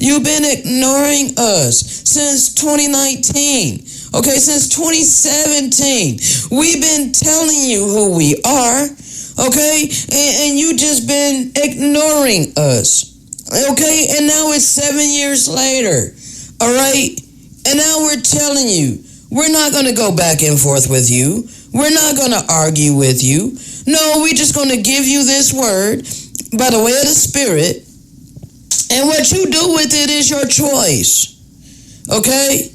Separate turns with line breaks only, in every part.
You've been ignoring us since 2019. Okay, since 2017. We've been telling you who we are. Okay, and you just been ignoring us. Okay, and now it's 7 years later. All right, and now we're telling you, we're not going to go back and forth with you. We're not going to argue with you. No, we're just going to give you this word by the way of the Spirit. And what you do with it is your choice. Okay?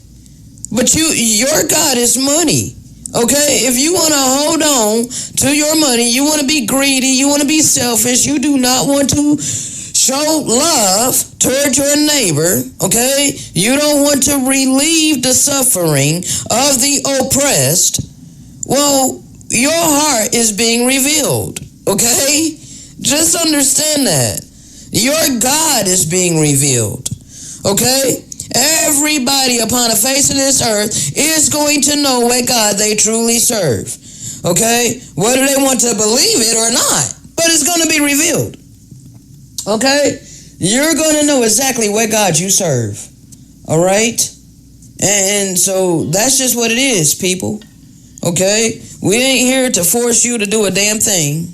But your God is money. Okay? If you want to hold on to your money, you want to be greedy, you want to be selfish, you do not want to show love toward your neighbor, okay? You don't want to relieve the suffering of the oppressed. Well, your heart is being revealed, okay? Just understand that. Your God is being revealed, okay? Everybody upon the face of this earth is going to know what God they truly serve, okay? Whether they want to believe it or not, but it's going to be revealed, okay? You're going to know exactly what God you serve, all right? And so that's just what it is, people, okay? We ain't here to force you to do a damn thing,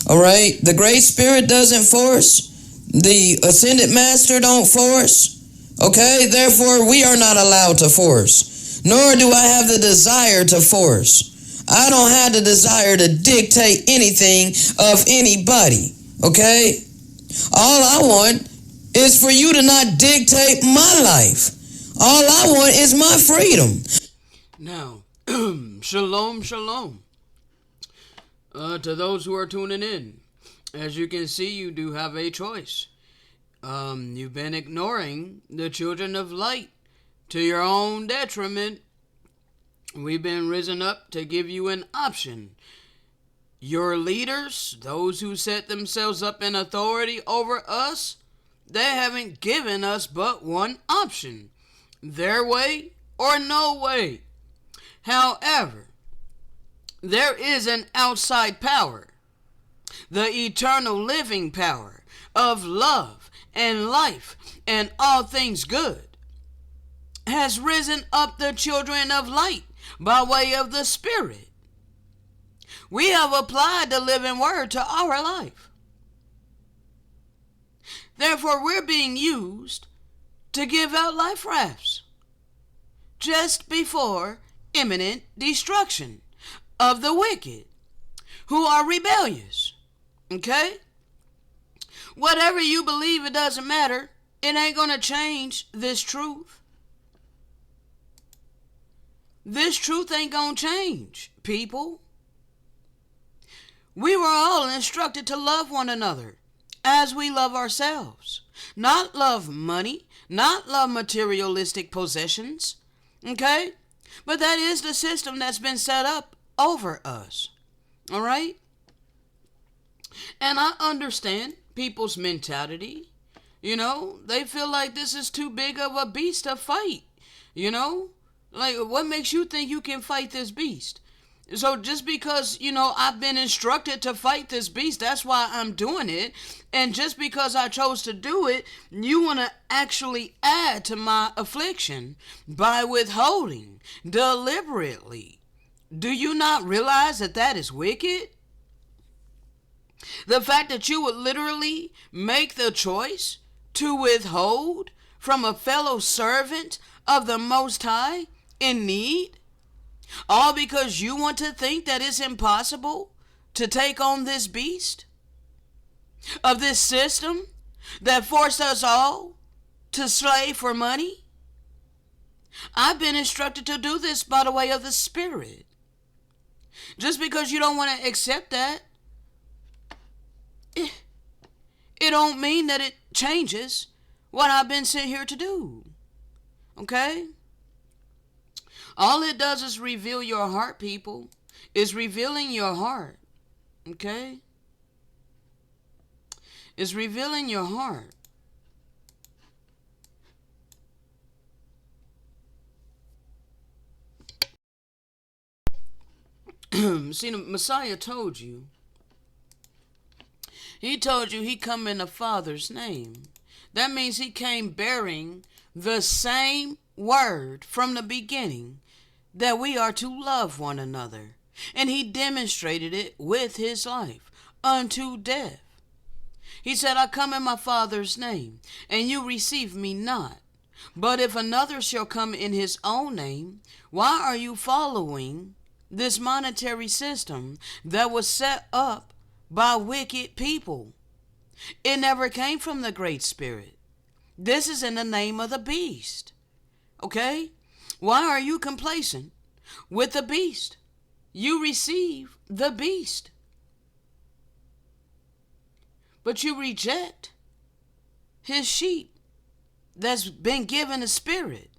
all right? The Great Spirit doesn't force. The Ascended Master don't force. Okay, therefore we are not allowed to force, nor do I have the desire to force. I don't have the desire to dictate anything of anybody, okay? All I want is for you to not dictate my life. All I want is my freedom.
Now, shalom, shalom. To those who are tuning in, as you can see, you do have a choice. You've been ignoring the children of light to your own detriment. We've been risen up to give you an option. Your leaders, those who set themselves up in authority over us, they haven't given us but one option: their way or no way. However, there is an outside power, the eternal living power of love and life and all things good, has risen up the children of light by way of the Spirit. We have applied the living word to our life. Therefore, we're being used to give out life rafts just before imminent destruction of the wicked who are rebellious. Okay? Whatever you believe, it doesn't matter. It ain't going to change this truth. This truth ain't going to change, people. We were all instructed to love one another as we love ourselves. Not love money, not love materialistic possessions. Okay? But that is the system that's been set up over us. All right? And I understand people's mentality. You know, they feel like this is too big of a beast to fight. You know, like, what makes you think you can fight this beast? So just because, I've been instructed to fight this beast, that's why I'm doing it. And just because I chose to do it, you want to actually add to my affliction by withholding deliberately. Do you not realize that that is wicked? The fact that you would literally make the choice to withhold from a fellow servant of the Most High in need, all because you want to think that it's impossible to take on this beast of this system that forced us all to slave for money. I've been instructed to do this by the way of the Spirit. Just because you don't want to accept that, it don't mean that it changes what I've been sent here to do. Okay? All it does is reveal your heart, people. It's revealing your heart. Okay? It's revealing your heart. See, the Messiah told you. He told you he come in the Father's name. That means he came bearing the same word from the beginning, that we are to love one another. And he demonstrated it with his life unto death. He said, I come in my Father's name, and you receive me not. But if another shall come in his own name, why are you following this monetary system that was set up by wicked people? It never came from the Great Spirit. This is in the name of the beast. Okay? Why are you complacent with the beast? You receive the beast, but you reject his sheep that's been given a spirit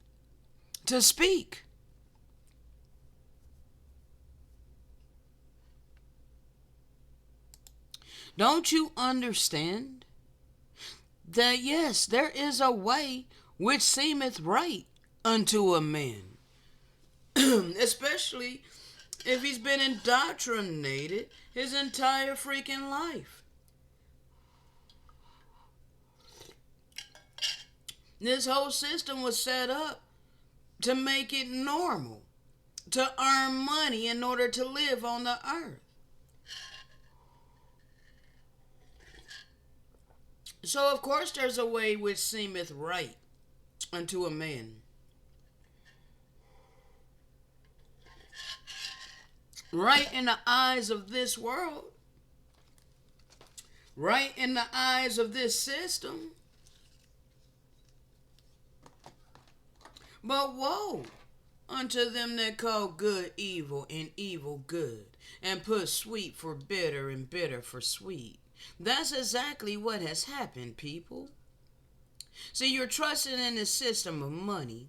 to speak. Don't you understand that, yes, there is a way which seemeth right unto a man, especially if he's been indoctrinated his entire freaking life. This whole system was set up to make it normal to earn money in order to live on the earth. So, of course, there's a way which seemeth right unto a man. Right in the eyes of this world, right in the eyes of this system. But woe unto them that call good evil and evil good, and put sweet for bitter and bitter for sweet. That's exactly what has happened, people. See, you're trusting in the system of money,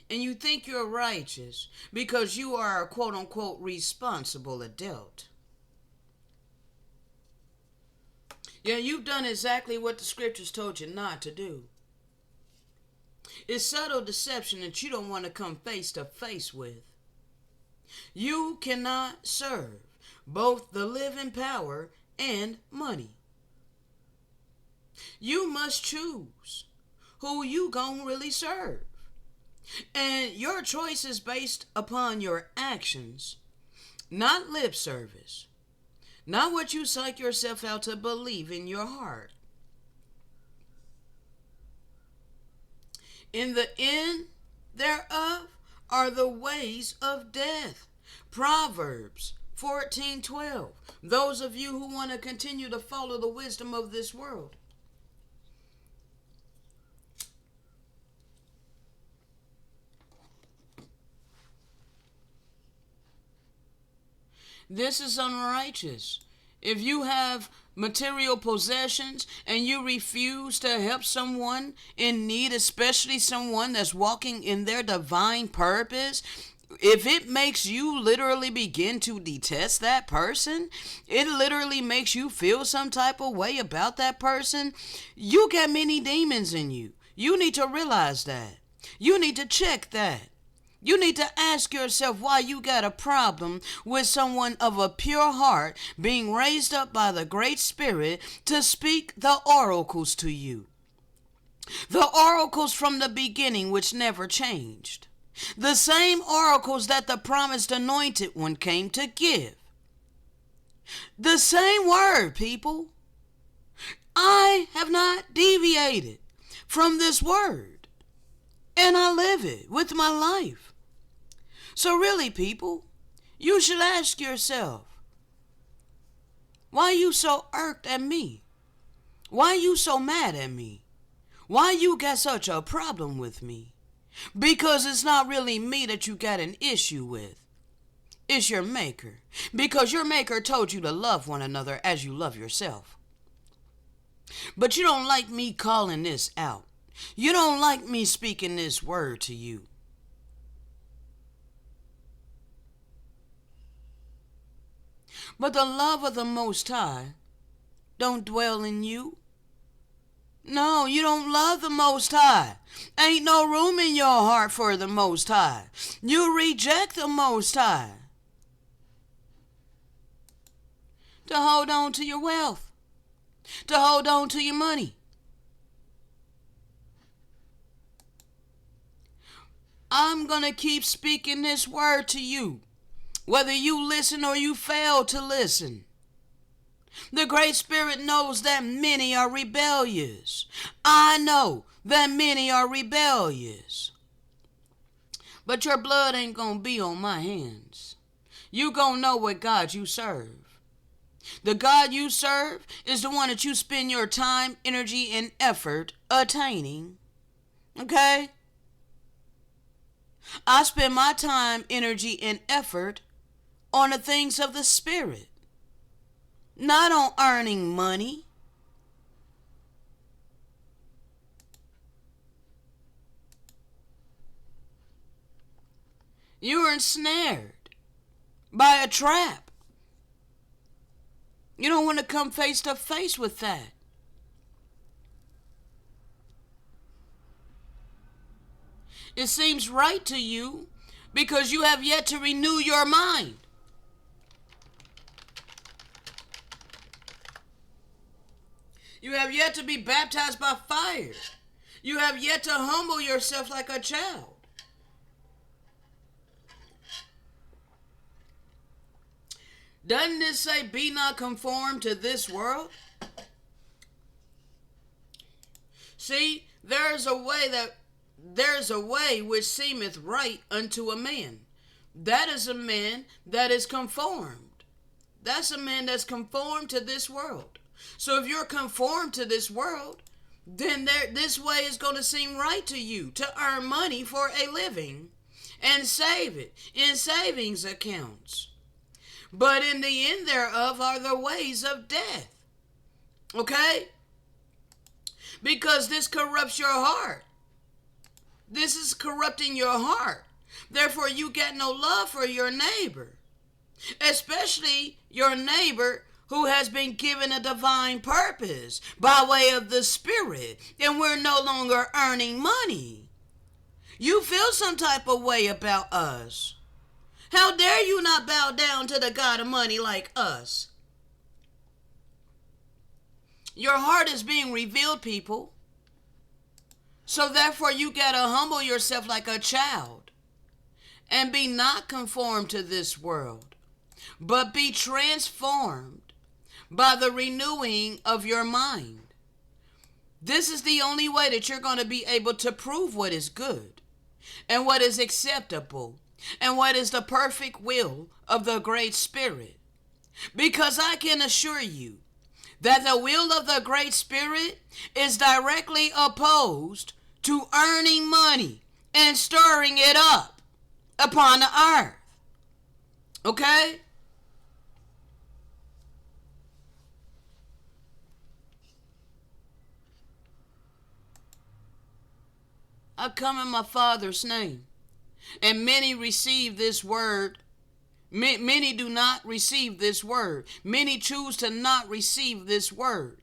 and you think you're righteous because you are a quote-unquote responsible adult. Yeah, you've done exactly what the scriptures told you not to do. It's subtle deception that you don't want to come face to face with. You cannot serve both the living power and money. You must choose who you gonna really serve. And your choice is based upon your actions, not lip service, not what you psych yourself out to believe in your heart. In the end thereof are the ways of death. Proverbs 14:12. Those of you who want to continue to follow the wisdom of this world. This is unrighteous. If you have material possessions and you refuse to help someone in need, especially someone that's walking in their divine purpose, if it makes you literally begin to detest that person, it literally makes you feel some type of way about that person, you got many demons in you. You need to realize that. You need to check that. You need to ask yourself why you got a problem with someone of a pure heart being raised up by the Great Spirit to speak the oracles to you. The oracles from the beginning which never changed. The same oracles that the promised anointed one came to give. The same word, people. I have not deviated from this word, and I live it with my life. So really, people, you should ask yourself, why are you so irked at me? Why are you so mad at me? Why you got such a problem with me? Because it's not really me that you got an issue with. It's your maker. Because your maker told you to love one another as you love yourself. But you don't like me calling this out. You don't like me speaking this word to you. But the love of the Most High don't dwell in you. No, you don't love the Most High. Ain't no room in your heart for the Most High. You reject the Most High. To hold on to your wealth. To hold on to your money. I'm going to keep speaking this word to you, whether you listen or you fail to listen. The Great Spirit knows that many are rebellious. I know that many are rebellious. But your blood ain't going to be on my hands. You going to know what God you serve. The God you serve is the one that you spend your time, energy, and effort attaining. Okay? I spend my time, energy, and effort on the things of the Spirit, not on earning money. You're ensnared by a trap. You don't want to come face to face with that. It seems right to you because you have yet to renew your mind. You have yet to be baptized by fire. You have yet to humble yourself like a child. Doesn't this say, be not conformed to this world? See, there's a way which seemeth right unto a man. That is a man that is conformed. That's a man that's conformed to this world. So if you're conformed to this world, then this way is going to seem right to you, to earn money for a living and save it in savings accounts. But in the end thereof are the ways of death. Okay? Because this corrupts your heart. This is corrupting your heart. Therefore, you get no love for your neighbor, especially your neighbor who has been given a divine purpose by way of the Spirit, and we're no longer earning money. You feel some type of way about us. How dare you not bow down to the God of money like us? Your heart is being revealed, people. So therefore you gotta humble yourself like a child and be not conformed to this world, but be transformed by the renewing of your mind. This is the only way that you're going to be able to prove what is good and what is acceptable and what is the perfect will of the Great Spirit. Because I can assure you that the will of the Great Spirit is directly opposed to earning money and stirring it up upon the earth. Okay? I come in my Father's name, and many receive this word. Many do not receive this word. Many choose to not receive this word.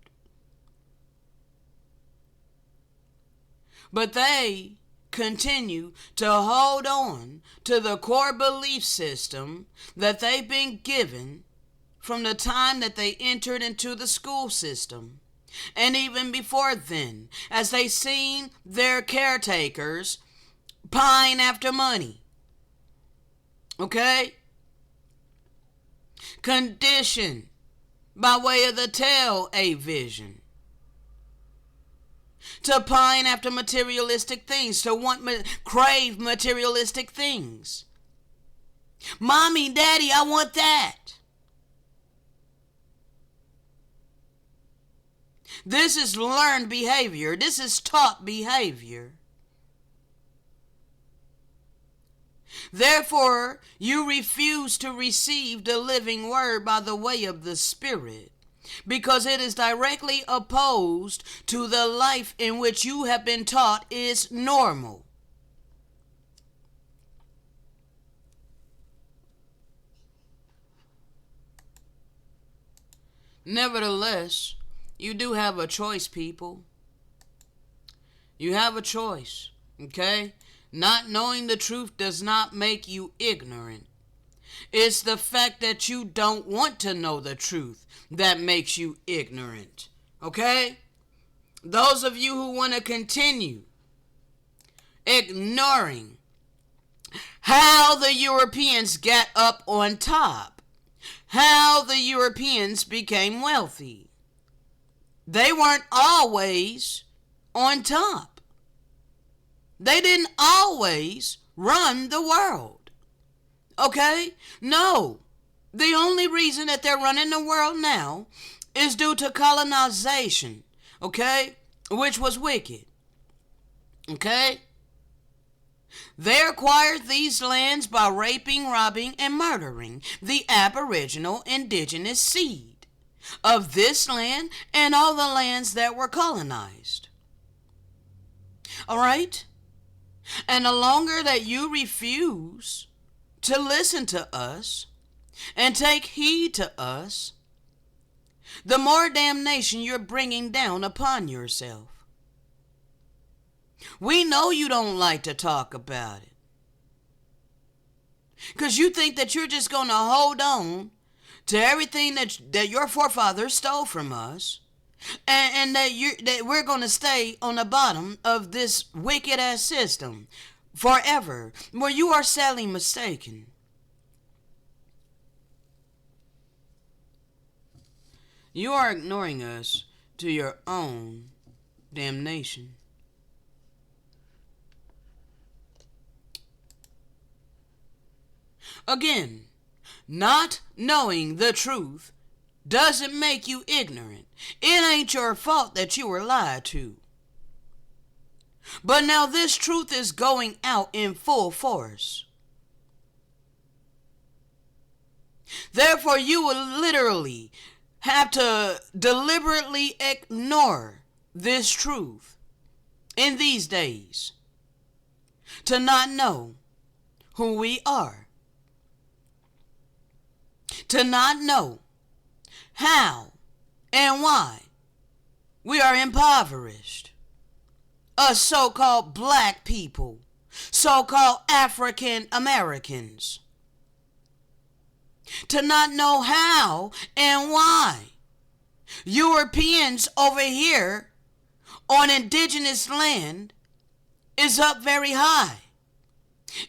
But they continue to hold on to the core belief system that they've been given from the time that they entered into the school system. And even before then, as they seen their caretakers pine after money. Okay? Conditioned by way of the tell-a vision to pine after materialistic things, to crave materialistic things. Mommy, Daddy, I want that. This is learned behavior. This is taught behavior. Therefore, you refuse to receive the living word by the way of the Spirit, because it is directly opposed to the life in which you have been taught is normal. Nevertheless, you do have a choice, people. You have a choice, okay? Not knowing the truth does not make you ignorant. It's the fact that you don't want to know the truth that makes you ignorant, okay? Those of you who want to continue ignoring how the Europeans got up on top, how the Europeans became wealthy. They weren't always on top. They didn't always run the world. Okay? No. The only reason that they're running the world now is due to colonization. Okay? Which was wicked. Okay? They acquired these lands by raping, robbing, and murdering the aboriginal indigenous seed of this land and all the lands that were colonized. All right? And the longer that you refuse to listen to us and take heed to us, the more damnation you're bringing down upon yourself. We know you don't like to talk about it, because you think that you're just going to hold on to everything that your forefathers stole from us, and that we're going to stay on the bottom of this wicked ass system forever. Well, you are sadly mistaken. You are ignoring us to your own damnation. Again, not knowing the truth doesn't make you ignorant. It ain't your fault that you were lied to. But now this truth is going out in full force. Therefore, you will literally have to deliberately ignore this truth in these days to not know who we are, to not know how and why we are impoverished. Us so-called black people, so-called African Americans, to not know how and why Europeans over here on indigenous land is up very high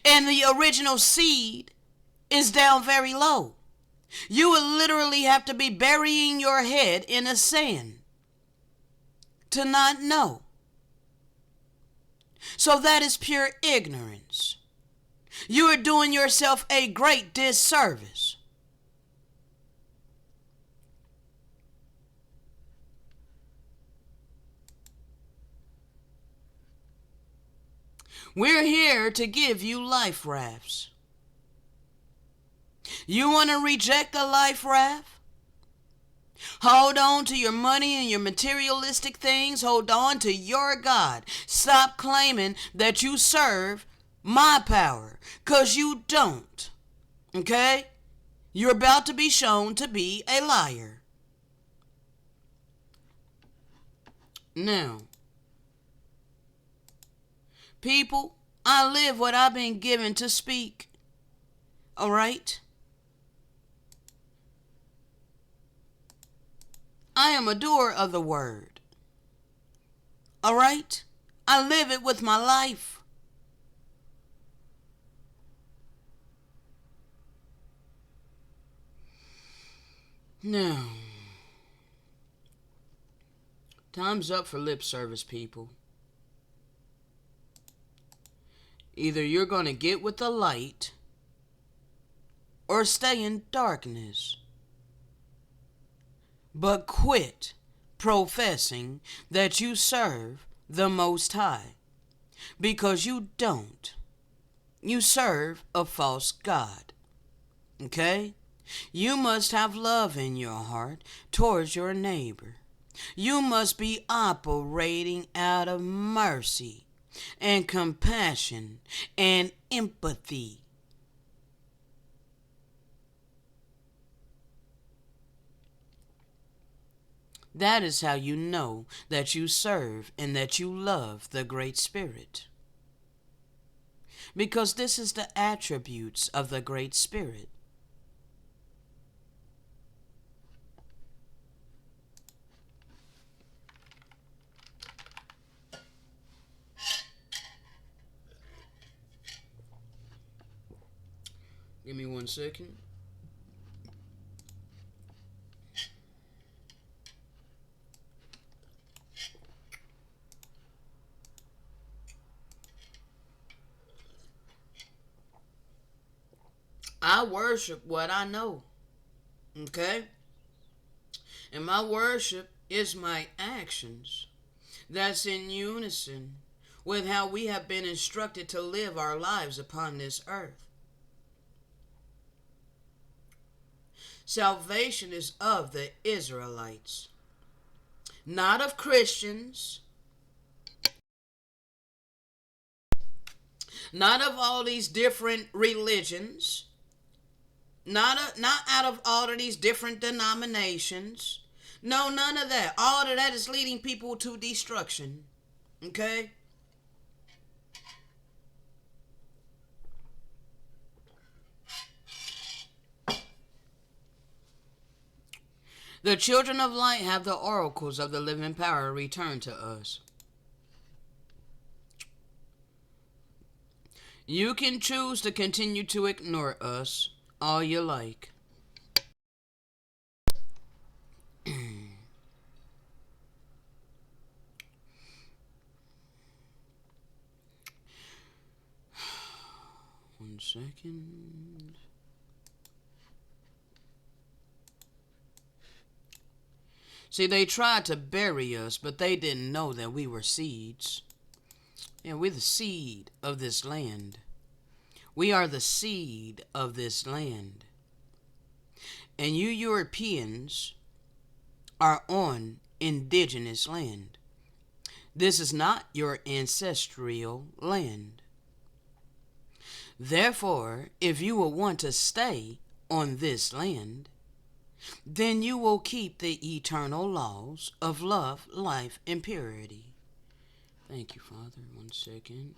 and the original seed is down very low. You would literally have to be burying your head in the sand to not know. So that is pure ignorance. You are doing yourself a great disservice. We're here to give you life rafts. You want to reject the life raft? Hold on to your money and your materialistic things. Hold on to your God. Stop claiming that you serve my power, because you don't. Okay? You're about to be shown to be a liar. Now, people, I live what I've been given to speak. All right? I am a doer of the word. All right? I live it with my life. Now, time's up for lip service, people. Either you're going to get with the light or stay in darkness. But quit professing that you serve the Most High, because you don't. You serve a false god. Okay? You must have love in your heart towards your neighbor. You must be operating out of mercy and compassion and empathy. That is how you know that you serve and that you love the Great Spirit. Because this is the attributes of the Great Spirit. Give me 1 second. I worship what I know. Okay? And my worship is my actions. That's in unison with how we have been instructed to live our lives upon this earth. Salvation is of the Israelites, not of Christians, not of all these different religions, not out of all of these different denominations. No, none of that. All of that is leading people to destruction. Okay? The children of light have the oracles of the living power returned to us. You can choose to continue to ignore us all you like. One second. See, they tried to bury us, but they didn't know that we were seeds. Yeah, we're the seed of this land. We are the seed of this land. And you Europeans are on indigenous land. This is not your ancestral land. Therefore, if you will want to stay on this land, then you will keep the eternal laws of love, life, and purity. Thank you, Father. 1 second.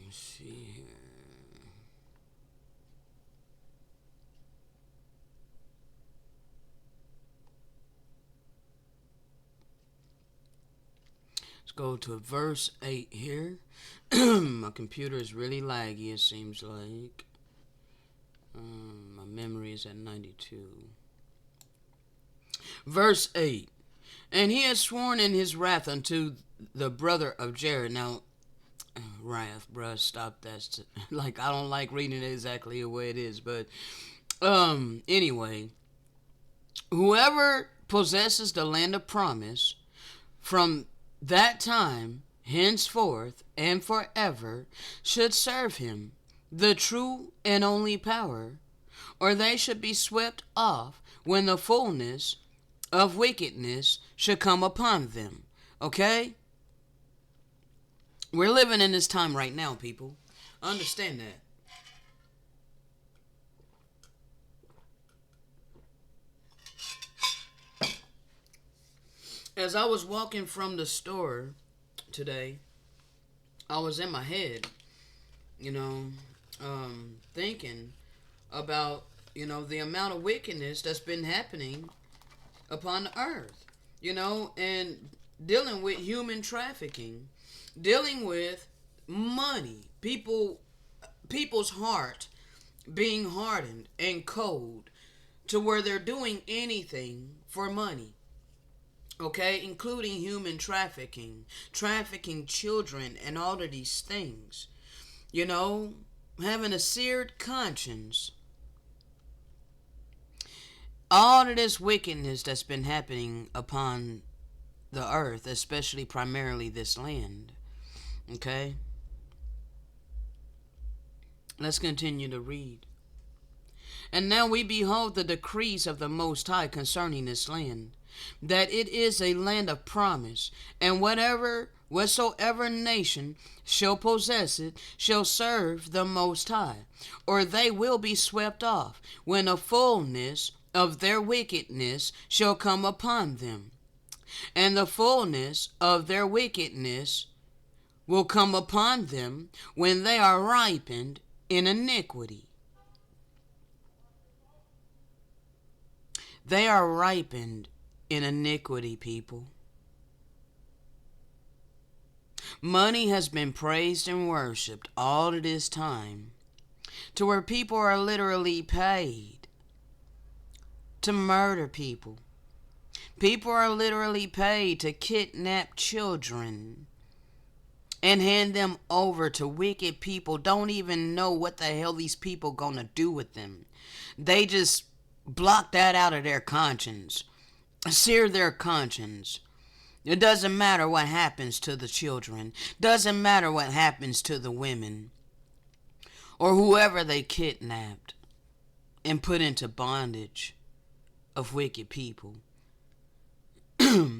Let's see here. Let's go to verse 8 here. My computer is really laggy, it seems like. My memory is at 92. Verse 8. And he has sworn in his wrath unto the brother of Jared. Now, wrath, bruh, stop that. Like, I don't like reading it exactly the way it is. But, anyway. Whoever possesses the land of promise from that time henceforth and forever should serve him, the true and only power, or they should be swept off when the fullness of wickedness should come upon them. Okay? We're living in this time right now, people. Understand that. As I was walking from the store today, I was in my head, thinking about, the amount of wickedness that's been happening upon the earth, and dealing with human trafficking, dealing with money, people's heart being hardened and cold to where they're doing anything for money. Okay, including human trafficking, trafficking children, and all of these things. Having a seared conscience. All of this wickedness that's been happening upon the earth, especially primarily this land. Okay? Let's continue to read. And now we behold the decrees of the Most High concerning this land, that it is a land of promise, and whatsoever nation shall possess it shall serve the Most High, or they will be swept off when the fullness of their wickedness shall come upon them. and the fullness of their wickedness will come upon them when they are ripened in iniquity. They are ripened in iniquity, people. Money has been praised and worshipped all of this time to where people are literally paid to murder people. People are literally paid to kidnap children and hand them over to wicked people. Don't even know what the hell these people gonna do with them. They just block that out of their conscience, sear their conscience. It doesn't matter what happens to the children. Doesn't matter what happens to the women or whoever they kidnapped and put into bondage of wicked people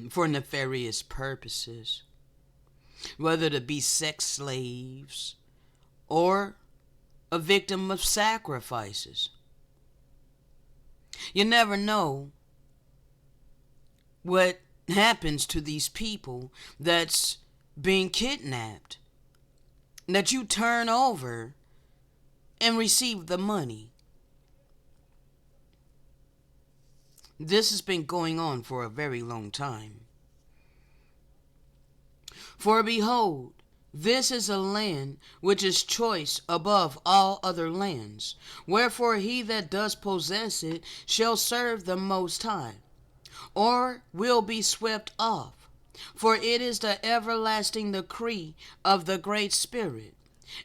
for nefarious purposes, whether to be sex slaves or a victim of sacrifices. You never know what happens to these people that's being kidnapped, that you turn over and receive the money. This has been going on for a very long time. For behold, this is a land which is choice above all other lands. Wherefore he that does possess it shall serve the Most High, or will be swept off. For it is the everlasting decree of the Great Spirit.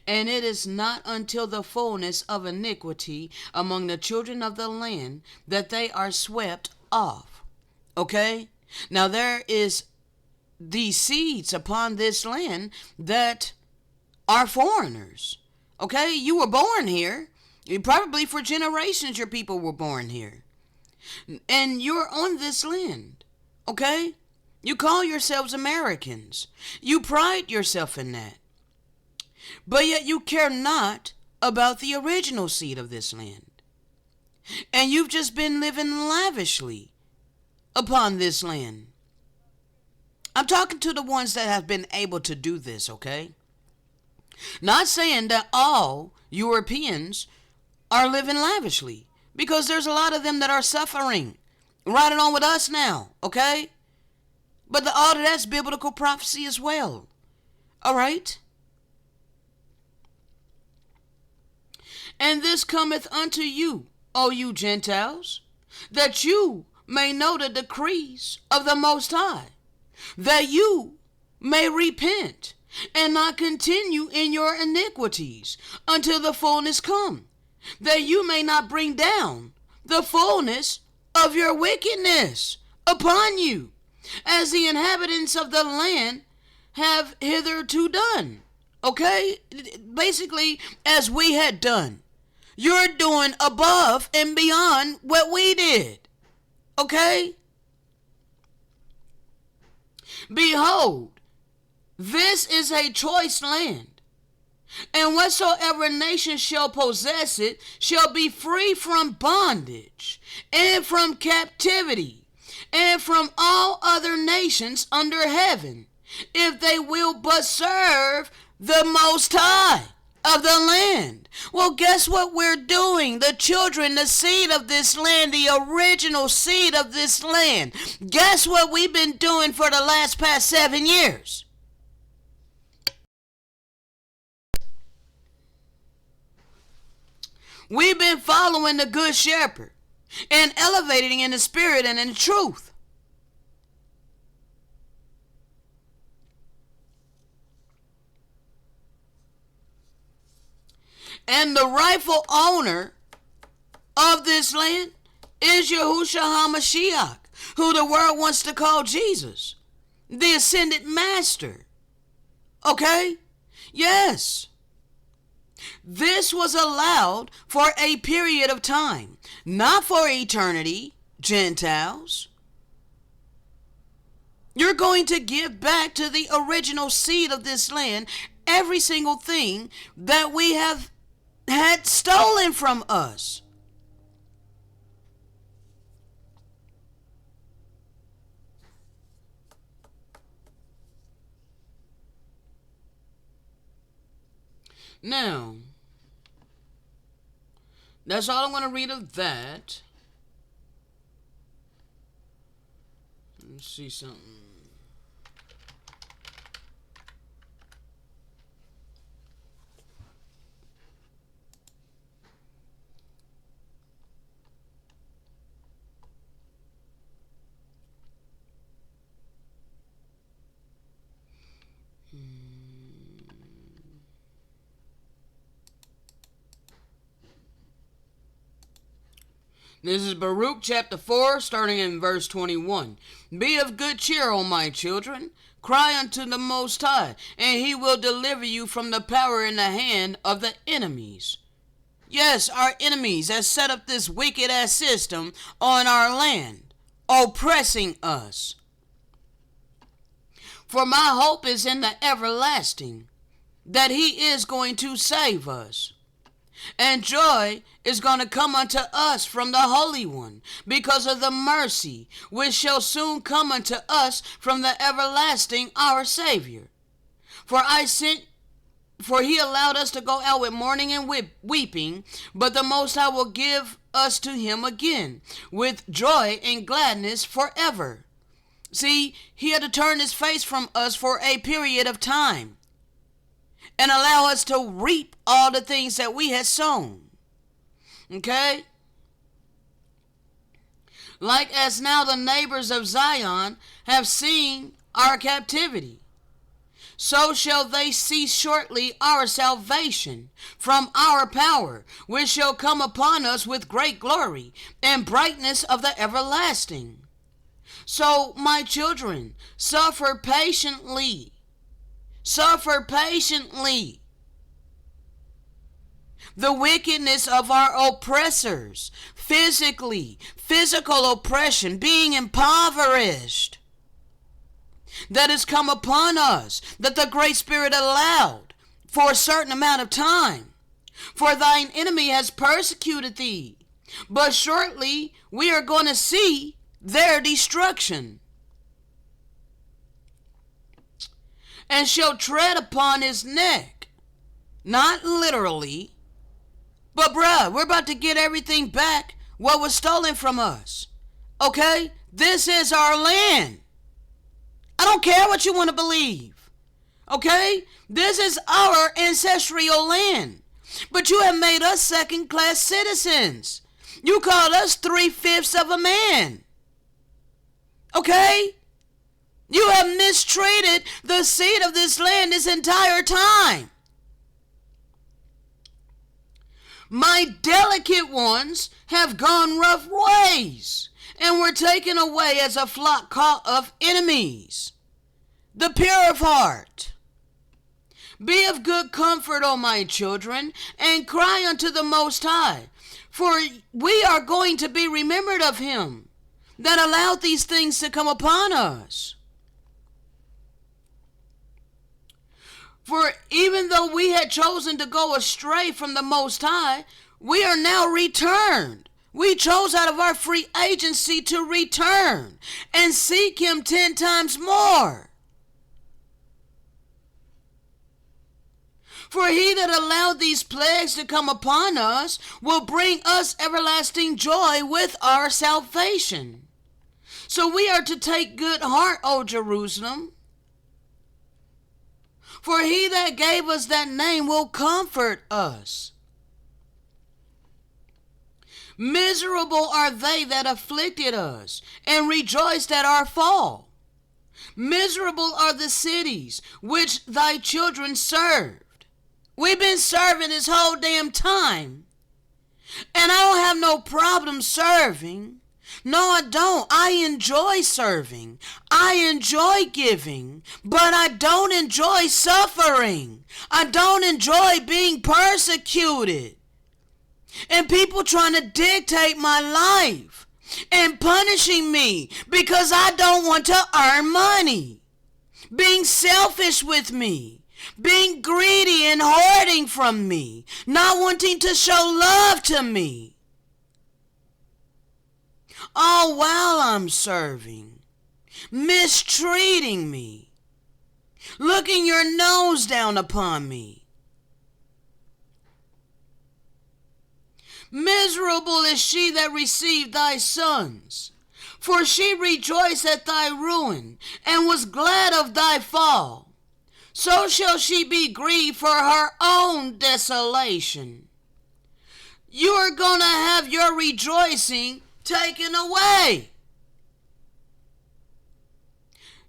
And it is not until the fullness of iniquity among the children of the land that they are swept off. Okay? Now there is these seeds upon this land that are foreigners. Okay? You were born here. Probably for generations your people were born here. And you're on this land. Okay? You call yourselves Americans. You pride yourself in that. But yet you care not about the original seed of this land. And you've just been living lavishly upon this land. I'm talking to the ones that have been able to do this, okay? Not saying that all Europeans are living lavishly, because there's a lot of them that are suffering right along with us now, okay? But all of that's biblical prophecy as well. All right? And this cometh unto you, O you Gentiles, that you may know the decrees of the Most High, that you may repent and not continue in your iniquities until the fullness come, that you may not bring down the fullness of your wickedness upon you, as the inhabitants of the land have hitherto done. Okay? Basically, as we had done. You're doing above and beyond what we did. Okay? Behold, this is a choice land, and whatsoever nation shall possess it shall be free from bondage and from captivity and from all other nations under heaven, if they will but serve the Most High of the land. Well, guess what we're doing? The children, the seed of this land, the original seed of this land. Guess what we've been doing for the past 7 years? We've been following the Good Shepherd and elevating in the spirit and in the truth. And the rightful owner of this land is Yahushua HaMashiach, who the world wants to call Jesus, the ascended master. Okay? Yes. This was allowed for a period of time, not for eternity, Gentiles. You're going to give back to the original seed of this land every single thing that we have had stolen from us. Now, that's all I'm going to read of that. Let's see something. This is Baruch chapter 4, starting in verse 21. Be of good cheer, O my children. Cry unto the Most High, and he will deliver you from the power in the hand of the enemies. Yes, our enemies have set up this wicked-ass system on our land, oppressing us. For my hope is in the everlasting, that he is going to save us. And joy is going to come unto us from the Holy One, because of the mercy which shall soon come unto us from the everlasting our Savior. For he allowed us to go out with mourning and weeping, but the Most High will give us to him again, with joy and gladness forever. See, he had to turn his face from us for a period of time, and allow us to reap all the things that we had sown. Okay? Like as now the neighbors of Zion have seen our captivity, so shall they see shortly our salvation from our power, which shall come upon us with great glory and brightness of the everlasting. So, my children, suffer patiently. Suffer patiently the wickedness of our oppressors, physical oppression, being impoverished, that has come upon us, that the Great Spirit allowed for a certain amount of time. For thine enemy has persecuted thee, but shortly we are going to see their destruction, and shall tread upon his neck. Not literally, but bruh, we're about to get everything back what was stolen from us. Okay? This is our land. I don't care what you want to believe. Okay? This is our ancestral land. But you have made us second-class citizens. You called us 3/5 of a man. Okay? You have mistreated the seed of this land this entire time. My delicate ones have gone rough ways, and were taken away as a flock caught of enemies. The pure of heart. Be of good comfort, O my children, and cry unto the Most High, for we are going to be remembered of him that allowed these things to come upon us. For even though we had chosen to go astray from the Most High, we are now returned. We chose out of our free agency to return and seek him 10 times more. For he that allowed these plagues to come upon us will bring us everlasting joy with our salvation. So we are to take good heart, O Jerusalem. For he that gave us that name will comfort us. Miserable are they that afflicted us, and rejoiced at our fall. Miserable are the cities which thy children served. We've been serving this whole damn time, and I don't have no problem serving. No, I don't. I enjoy serving. I enjoy giving, but I don't enjoy suffering. I don't enjoy being persecuted and people trying to dictate my life and punishing me because I don't want to earn money, being selfish with me, being greedy and hoarding from me, not wanting to show love to me. All while I'm serving, mistreating me, looking your nose down upon me. Miserable is she that received thy sons. For she rejoiced at thy ruin, and was glad of thy fall. So shall she be grieved for her own desolation. You are going to have your rejoicing taken away.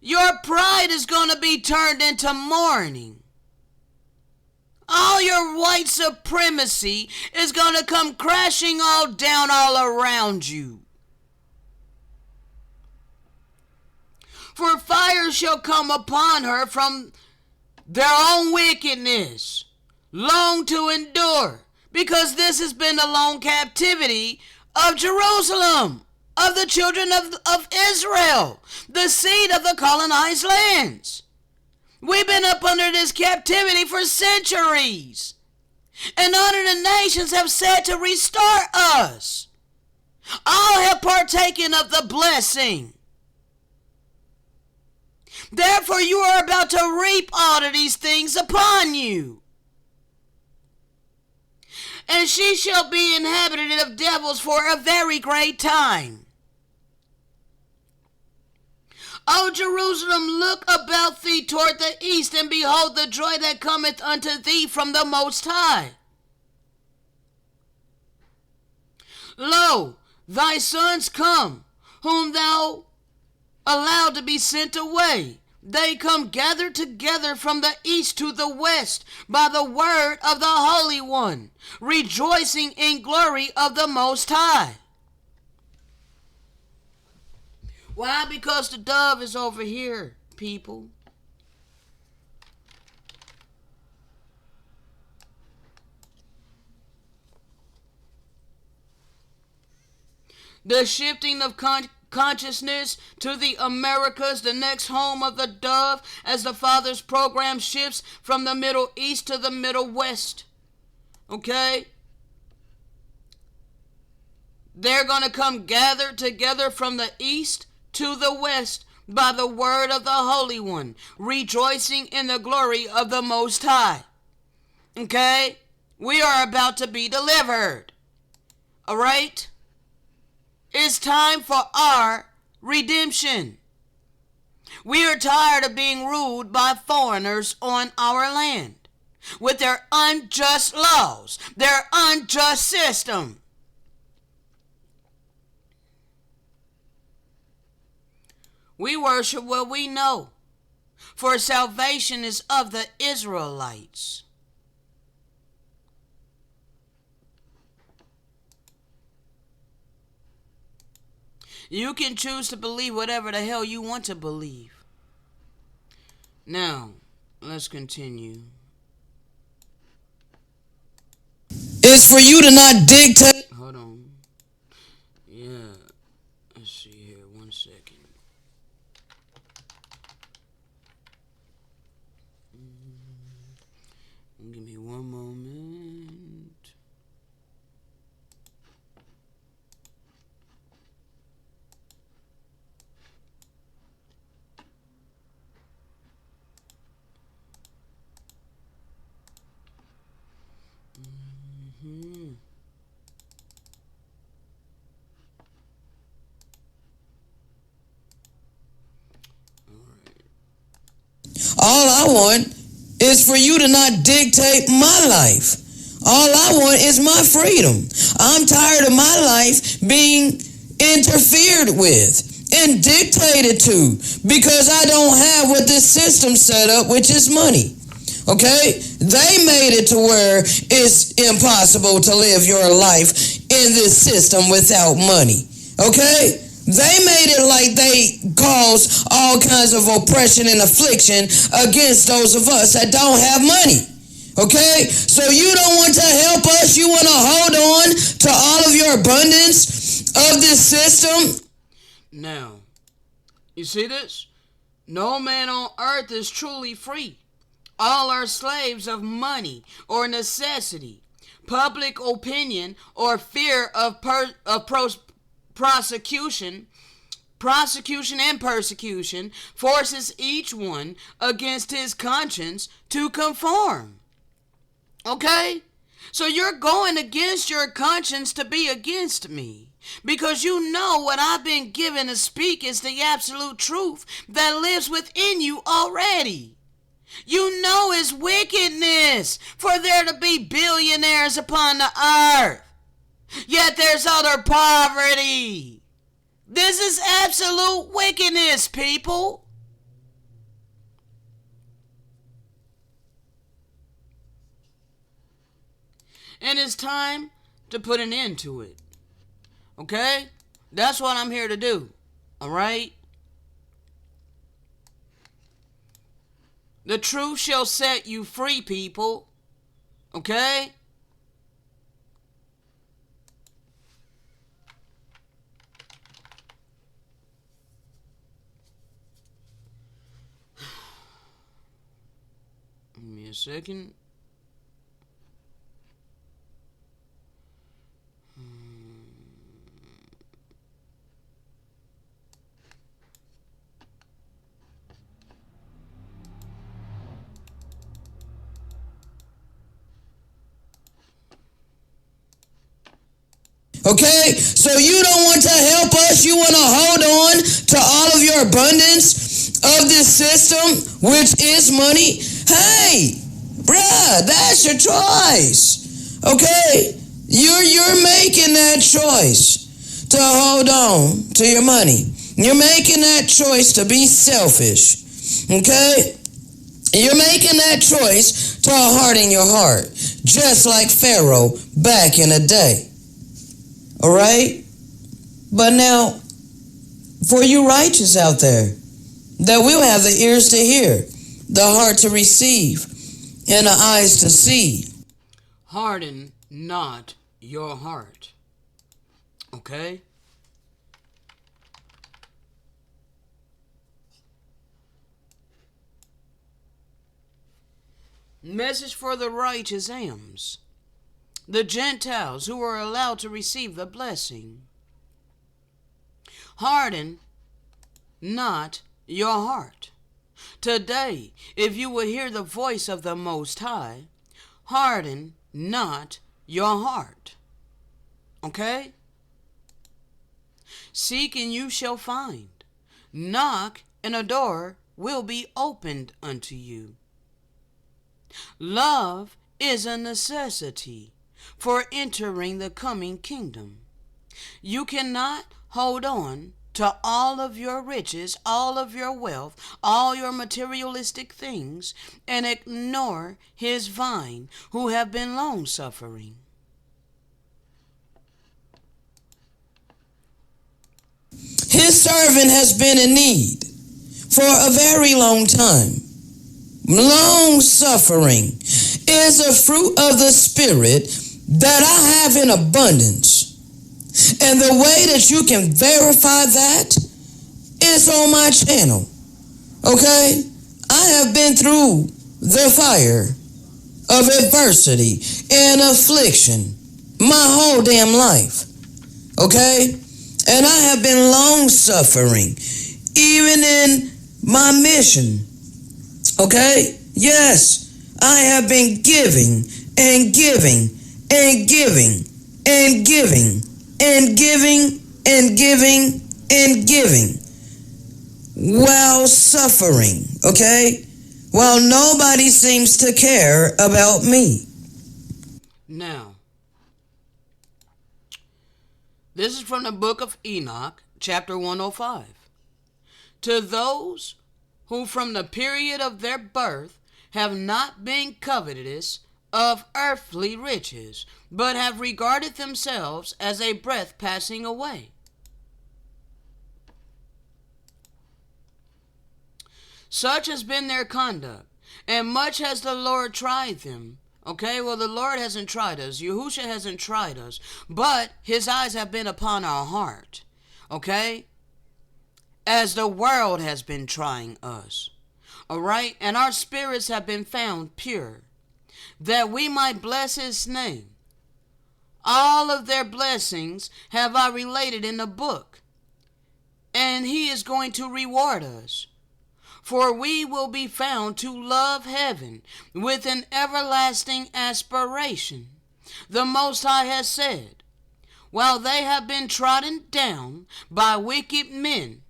Your pride is going to be turned into mourning. All your white supremacy is going to come crashing all down all around you. For fire shall come upon her from their own wickedness, long to endure, because this has been the long captivity of Jerusalem, of the children of Israel, the seed of the colonized lands. We've been up under this captivity for centuries, and none of the nations have said to restore us. All have partaken of the blessing. Therefore, you are about to reap all of these things upon you. And she shall be inhabited of devils for a very great time. O Jerusalem, look about thee toward the east, and behold the joy that cometh unto thee from the Most High. Lo, thy sons come, whom thou allowed to be sent away. They come gathered together from the east to the west by the word of the Holy One, rejoicing in glory of the Most High. Why? Because the dove is over here, people. The shifting of consciousness to the Americas, the next home of the dove, as the Father's program shifts from the Middle East to the Middle West. Okay? They're going to come gathered together from the east to the west by the word of the Holy One, rejoicing in the glory of the Most High. Okay? We are about to be delivered. All right? It's time for our redemption. We are tired of being ruled by foreigners on our land with their unjust laws, their unjust system. We worship what we know, for salvation is of the Israelites. You can choose to believe whatever the hell you want to believe. Now, let's continue.
It's for you to not dictate.
Hold on. Yeah. Let's see here. 1 second. Give me one moment.
All I want is for you to not dictate my life. All I want is my freedom. I'm tired of my life being interfered with and dictated to because I don't have what this system set up, which is money. Okay? They made it to where it's impossible to live your life in this system without money. Okay? They made it like they cause all kinds of oppression and affliction against those of us that don't have money. Okay? So you don't want to help us. You want to hold on to all of your abundance of this system.
Now, you see this? No man on earth is truly free. All are slaves of money or necessity, public opinion, or fear of prosecution and persecution forces each one against his conscience to conform. Okay? So you're going against your conscience to be against me, because you know what I've been given to speak is the absolute truth that lives within you already. You know it's wickedness for there to be billionaires upon the earth, yet there's utter poverty. This is absolute wickedness, people. And it's time to put an end to it. Okay? That's what I'm here to do. Alright? The truth shall set you free, people. Okay? Give me a second.
Okay? So you don't want to help us. You want to hold on to all of your abundance of this system, which is money. Hey, bruh, that's your choice. Okay? You're making that choice to hold on to your money. You're making that choice to be selfish. Okay? You're making that choice to harden your heart, just like Pharaoh back in the day. All right? But now, for you righteous out there, that will have the ears to hear, the heart to receive, and the eyes to see.
Harden not your heart. Okay? Message for the righteous Ams, the Gentiles who are allowed to receive the blessing. Harden not your heart. Today, if you will hear the voice of the Most High, harden not your heart. Okay? Seek and you shall find. Knock and a door will be opened unto you. Love is a necessity for entering the coming kingdom. You cannot hold on to all of your riches, all of your wealth, all your materialistic things, and ignore his vine, who have been long-suffering.
His servant has been in need for a very long time. Long-suffering is a fruit of the Spirit that I have in abundance. And the way that you can verify that is on my channel. Okay? I have been through the fire of adversity and affliction my whole damn life. Okay? And I have been long-suffering, even in my mission. Okay? Yes, I have been giving and giving and giving and giving and giving and giving and giving while suffering, okay? While nobody seems to care about me.
Now, this is from the book of Enoch, chapter 105. To those who from the period of their birth have not been covetous of earthly riches, but have regarded themselves as a breath passing away. Such has been their conduct, and much has the Lord tried them. Okay, well, the Lord hasn't tried us. Yahushua hasn't tried us, but his eyes have been upon our heart. Okay? As the world has been trying us. All right? And our spirits have been found pure, that we might bless his name. All of their blessings have I related in the book, and he is going to reward us. For we will be found to love heaven with an everlasting aspiration. The Most High has said, while they have been trodden down by wicked men,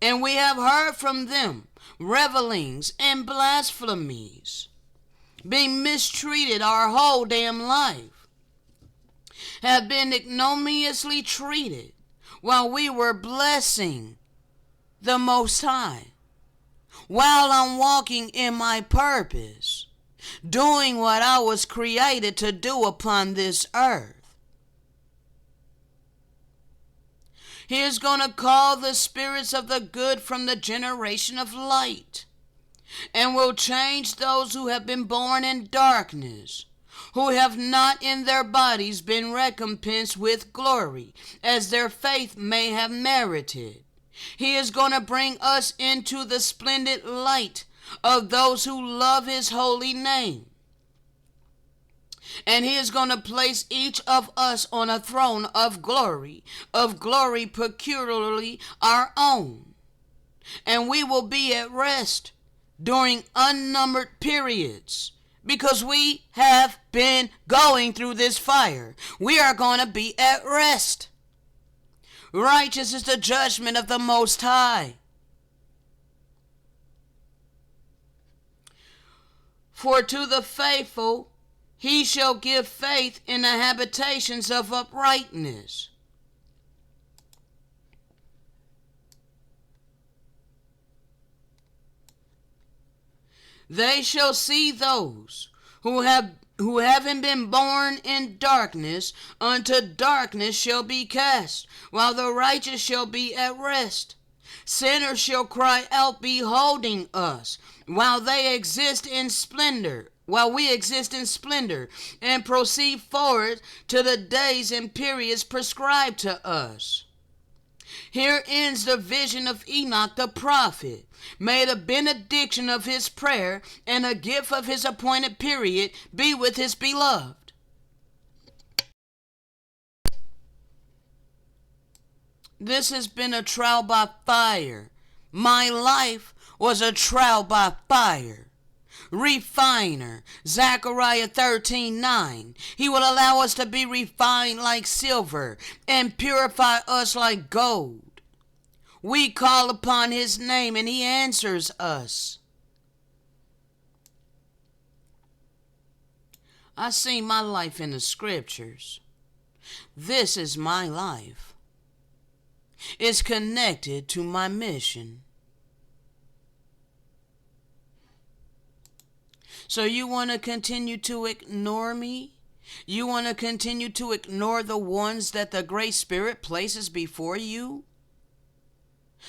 and we have heard from them revelings and blasphemies, being mistreated our whole damn life, have been ignominiously treated while we were blessing the Most High, while I'm walking in my purpose, doing what I was created to do upon this earth. He is going to call the spirits of the good from the generation of light, and will change those who have been born in darkness, who have not in their bodies been recompensed with glory, as their faith may have merited. He is going to bring us into the splendid light of those who love his holy name. And he is going to place each of us on a throne of glory peculiarly our own. And we will be at rest during unnumbered periods, because we have been going through this fire. We are going to be at rest. Righteous is the judgment of the Most High. For to the faithful he shall give faith in the habitations of uprightness. They shall see those who having been born in darkness, unto darkness shall be cast, while the righteous shall be at rest. Sinners shall cry out, beholding us, while we exist in splendor, and proceed forward to the days and periods prescribed to us. Here ends the vision of Enoch the prophet. May the benediction of his prayer and a gift of his appointed period be with his beloved. This has been a trial by fire. My life was a trial by fire. Refiner, Zechariah 13:9. He will allow us to be refined like silver and purify us like gold. We call upon his name and he answers us. I see my life in the scriptures. This is my life. It's connected to my mission. So you want to continue to ignore me? You want to continue to ignore the ones that the Great Spirit places before you?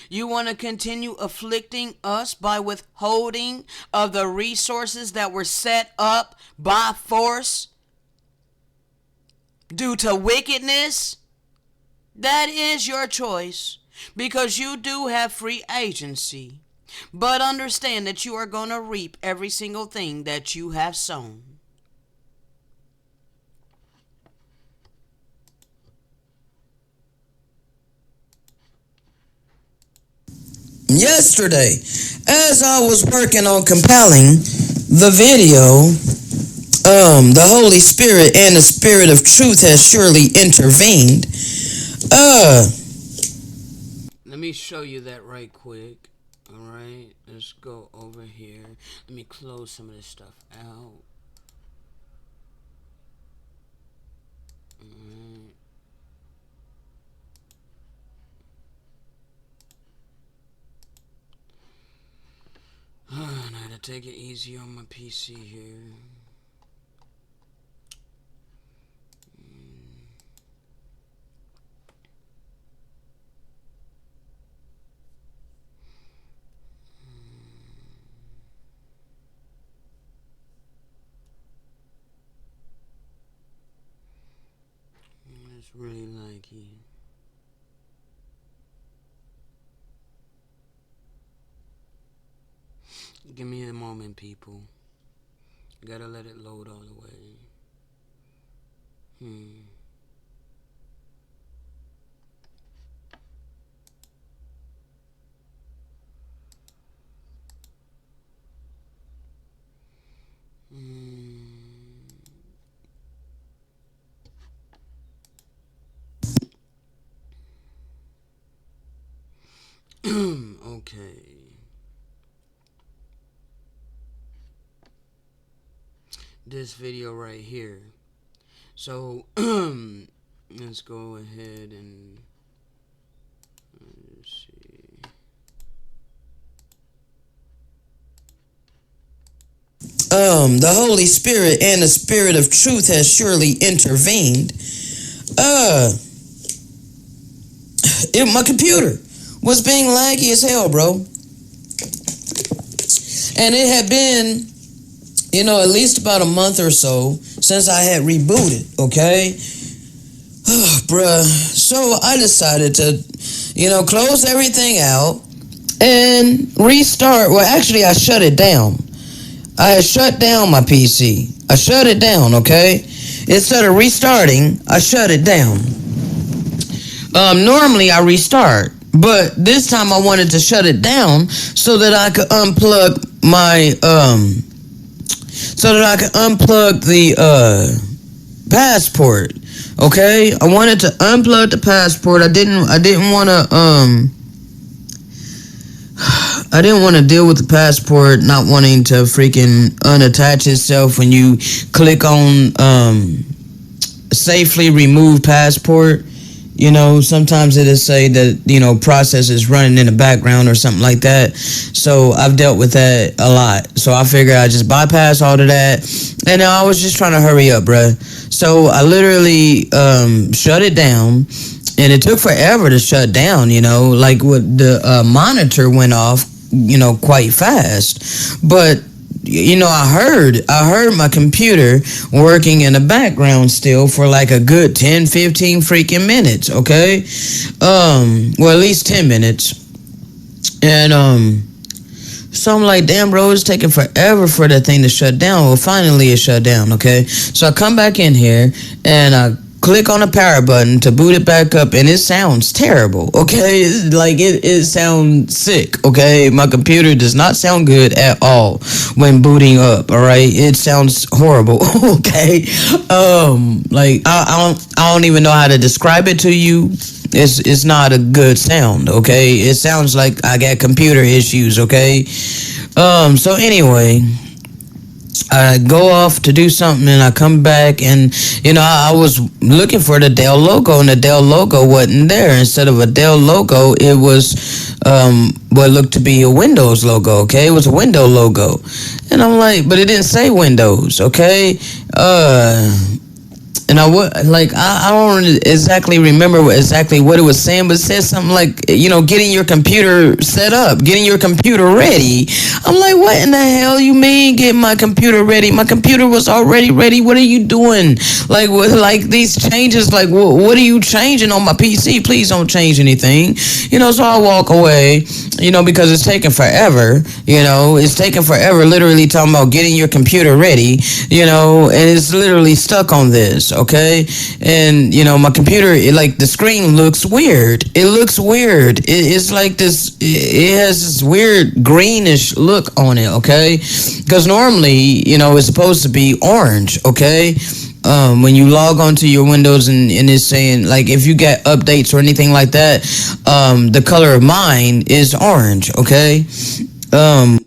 You want to continue afflicting us by withholding of the resources that were set up by force due to wickedness? That is your choice, because you do have free agency. But understand that you are going to reap every single thing that you have sown.
Yesterday, as I was working on compiling the video, the Holy Spirit and the Spirit of Truth has surely intervened.
Let me show you that right quick. Alright, let's go over here. Let me close some of this stuff out. Alright. I had to take it easy on my PC here. It's really laggy. Give me a moment, people. Gotta let it load all the way. Okay. This video right here. So, let's go ahead and let's see.
The Holy Spirit and the Spirit of truth has surely intervened. My computer was being laggy as hell, bro. And it had been, at least about a month or so since I had rebooted, okay? Bruh. So I decided to, close everything out and restart. Well, actually, I shut it down. I had shut down my PC. I shut it down, okay? Instead of restarting, I shut it down. Normally I restart, but this time I wanted to shut it down so that I could unplug my, the, passport, okay? I wanted to unplug the passport. I didn't want to deal with the passport not wanting to freaking unattach itself when you click on safely remove passport. Sometimes it'll say that, process is running in the background or something like that. So I've dealt with that a lot. So I figured I'd just bypass all of that. And I was just trying to hurry up, bruh. So I literally shut it down. And it took forever to shut down, like what the monitor went off, quite fast. But I heard my computer working in the background still for like a good 10, 15 freaking minutes, okay? Well, at least 10 minutes. And, so I'm like, damn, bro, it's taking forever for that thing to shut down. Well, finally it shut down, okay? So I come back in here and I click on the power button to boot it back up, and it sounds terrible, okay? It sounds sick, okay? My computer does not sound good at all when booting up, all right? It sounds horrible, okay? I don't even know how to describe it to you. It's not a good sound, okay? It sounds like I got computer issues, okay? So anyway, I go off to do something and I come back and, I was looking for the Dell logo and the Dell logo wasn't there. Instead of a Dell logo, it was what looked to be a Windows logo, okay? It was a window logo. And I'm like, but it didn't say Windows, okay? And I don't exactly remember exactly what it was saying, but it said something like, getting your computer set up, getting your computer ready. I'm like, what in the hell you mean getting my computer ready? My computer was already ready. What are you doing? Like these changes, what are you changing on my PC? Please don't change anything. So I walk away, because it's taking forever, it's taking forever, literally talking about getting your computer ready, and it's literally stuck on this. Okay, and my computer, the screen looks weird. It looks weird. It's like this. It has this weird greenish look on it. Okay, because normally, it's supposed to be orange. Okay, when you log onto your Windows and it's saying if you get updates or anything like that, the color of mine is orange. Okay.
Now,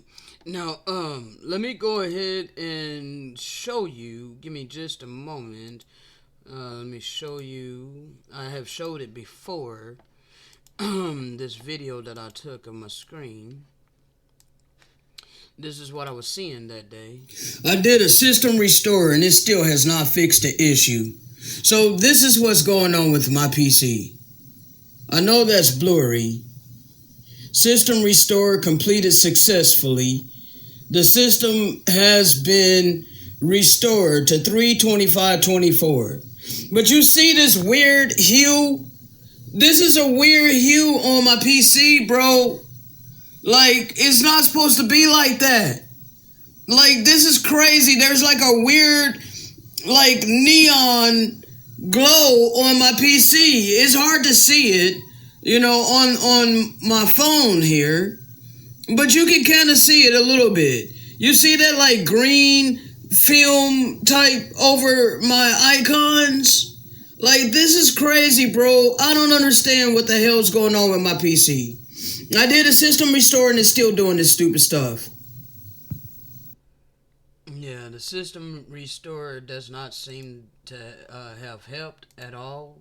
let me go ahead and show you. Give me just a moment. Let me show you. I have showed it before. This video that I took of my screen. This is what I was seeing that day. I did a system restore and it still has not fixed the issue. So this is what's going on with my PC. I know that's blurry. System restore completed successfully. The system has been restored to 325.24. But you see this weird hue? This is a weird hue on my PC, bro. It's not supposed to be like that. This is crazy. There's a weird, neon glow on my PC. It's hard to see it, on my phone here. But you can kind of see it a little bit. You see that, green film type over my icons? This is crazy, bro. I don't understand what the hell's going on with my PC.
I did a system restore and it's still doing this stupid stuff.
Yeah, the system restore does not seem to have helped at all.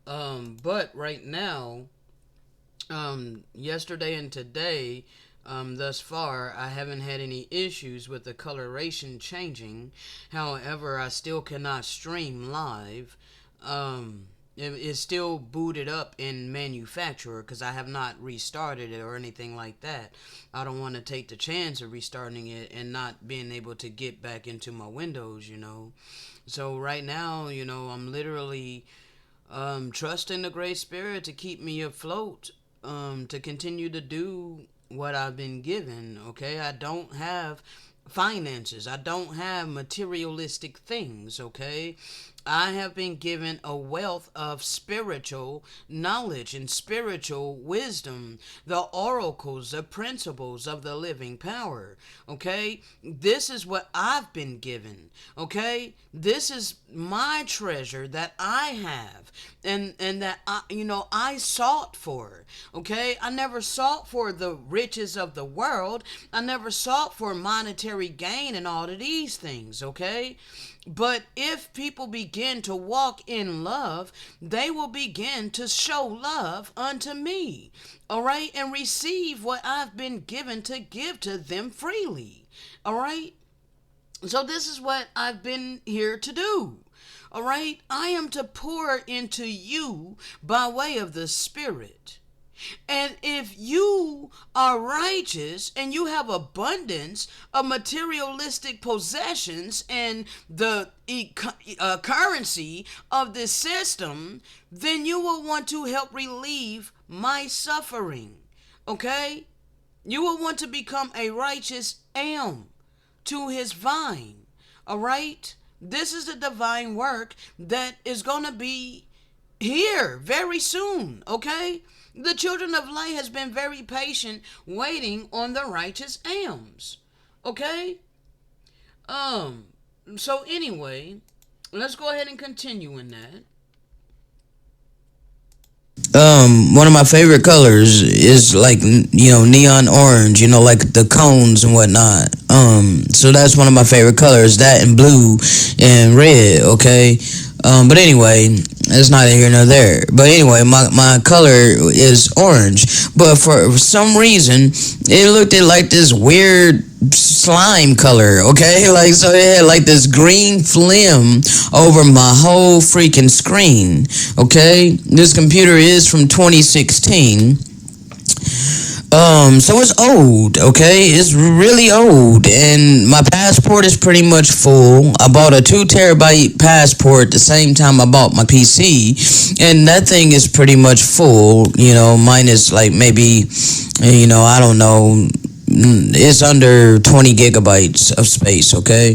But right now, yesterday and today, thus far, I haven't had any issues with the coloration changing. However, I still cannot stream live. It is still booted up in manufacturer because I have not restarted it or anything like that. I don't want to take the chance of restarting it and not being able to get back into my Windows, So right now, I'm literally trusting the Great Spirit to keep me afloat, to continue to do what I've been given, okay? I don't have finances. I don't have materialistic things, okay? I have been given a wealth of spiritual knowledge and spiritual wisdom, the oracles, the principles of the living power, okay? This is what I've been given, okay? This is my treasure that I have and that I sought for, okay? I never sought for the riches of the world. I never sought for monetary gain and all of these things, okay? But if people begin to walk in love, they will begin to show love unto me, all right, and receive what I've been given to give to them freely, all right? So this is what I've been here to do, all right? I am to pour into you by way of the Spirit. And if you are righteous and you have abundance of materialistic possessions and the currency of this system, then you will want to help relieve my suffering. Okay? You will want to become a righteous am to his vine. All right? This is the divine work that is going to be here very soon. Okay? The children of light has been very patient waiting on the righteous ams. Okay? So anyway, let's go ahead and continue in that.
One of my favorite colors is like, neon orange, like the cones and whatnot. So that's one of my favorite colors, that and blue and red, okay? But anyway, it's neither here nor there. But anyway, my color is orange. But for some reason, it looked like this weird slime color, okay? Like, so it had like this green film over my whole freaking screen, okay? This computer is from 2016. So it's old, okay? It's really old, and my passport is pretty much full. I bought a 2 terabyte passport the same time I bought my PC, and that thing is pretty much full, minus like maybe, I don't know, it's under 20 gigabytes of space, okay?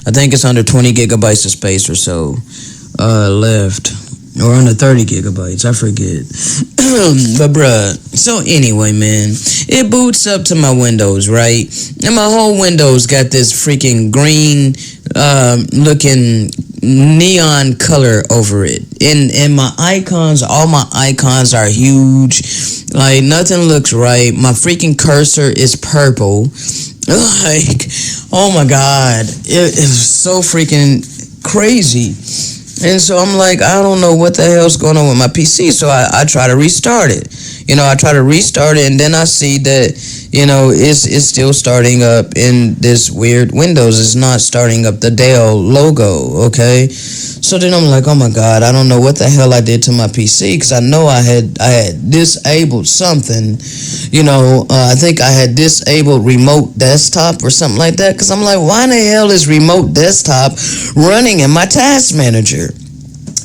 I think it's under 20 gigabytes of space or so, left. Or under 30 gigabytes, I forget. But bruh, so anyway, man, it boots up to my Windows, right? And my whole Windows got this freaking green looking neon color over it. And my icons, all my icons are huge. Like, nothing looks right. My freaking cursor is purple. Like, oh my god, it is so freaking crazy. And so I'm like, I don't know what the hell's going on with my PC. So I try to restart it. I try to restart it, and then I see that, it's still starting up in this weird Windows. It's not starting up the Dell logo, okay? So then I'm like, oh my god, I don't know what the hell I did to my PC, because I know I had disabled something. I think I had disabled remote desktop or something like that, because I'm like, why in the hell is remote desktop running in my task manager?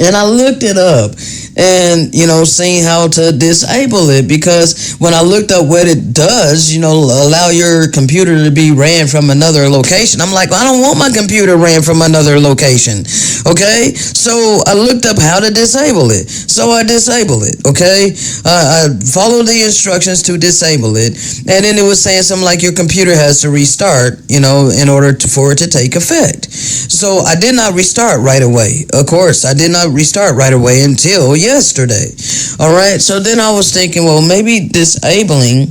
And I looked it up and, seeing how to disable it, because when I looked up what it does, allow your computer to be ran from another location. I'm like, well, I don't want my computer ran from another location, okay? So I looked up how to disable it. So I disable it, okay? I followed the instructions to disable it, and then it was saying something like your computer has to restart, in order for it to take effect. So I did not restart right away. Of course, I did not restart right away until yesterday. All right, so then I was thinking, well, maybe disabling